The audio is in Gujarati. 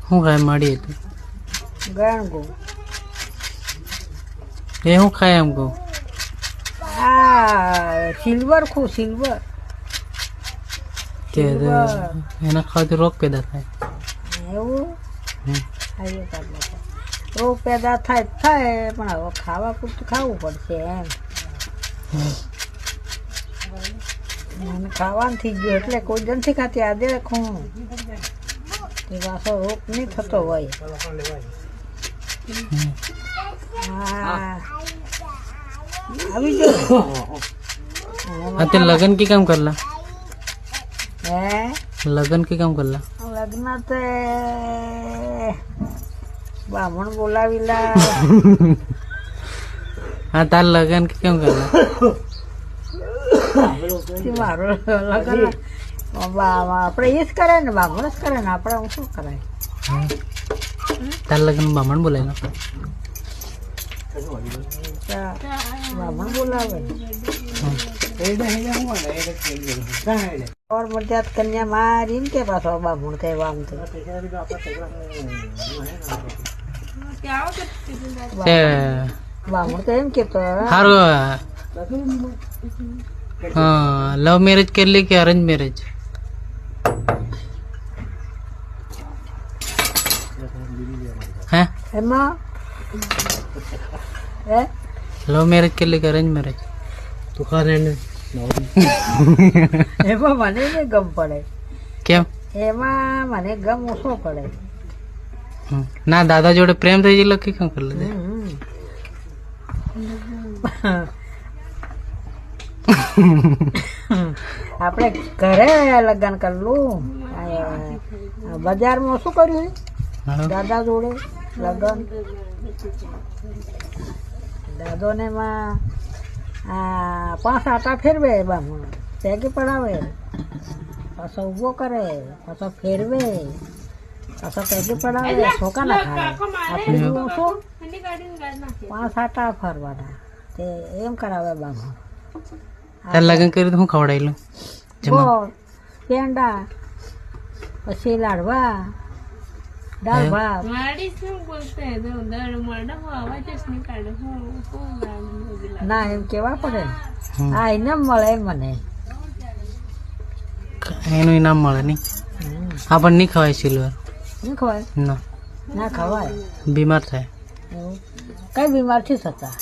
શું ખાય મળી હતું ગણગો એ શું ખાય એમ કહું સિલ્વર ખું સિલ્વર કે એના ખાવાથી રોગ પેદા થાય એવું રોગ પેદા થાય થાય પણ હવે ખાવા પૂરતું ખાવું પડશે એમ ખાવાનું થઈ ગયું એટલે કોઈ જ નથી ખાતી આજે ખું એ પાછો રોગ નહીં થતો હોય હા આવી ગયો અત્યારે લગન की काम करला હે लगन की काम करला લગ્ન તે બામણ બોલાવીલા हाँ तार लगन की काम करला મારું લગ્ન આપણે એ જ કરે ને બામણ જ કરે ને આપણે શું કરાય तार लगन बामण बोलायला બામણ બોલાવે और मर्याद कन्या मारी के पास बामण थे वाम थे बामण तो एम के तो हारो हाँ लव मैरिज कर ली कि अरेंज मैरिज हैं एमा ए लव मैरिज कर ली कि अरेंज मैरिज तो खाने ने एमा મને ને ગમ પડે કેમ એમાં મને ગમ ઓછો પડે ના દાદા જોડે પ્રેમ થઈ ગયેલો કે કેમ કરી લે આપણે ઘરે લગ્ન કરલું બજારમાં શું કર્યું દાદા જોડે લગ્ન દાદો ને માં 5 આટા ફેરવે બામણ પેગી પડાવે પાછો ઊભો કરે પાછો ફેરવે પાછો પેગી પડાવે છોકા ના ખાય આપણે જુઓ છો 5 આટા ફરવાના તે એમ કરાવે બામણ તાર લગન કર્યું તો હું ખવડાયેલું ગોળ પેંડા પછી લાડવા દાળ ભાત ના એમ કેવા પડે ને હા એને મળે મને એનું ઇનામ મળે નહીં આપણને નહીં ખવાય સિલ્વર નહીં ખવાય ના ના ખવાય બીમાર થાય એવું કઈ બીમારથી થતા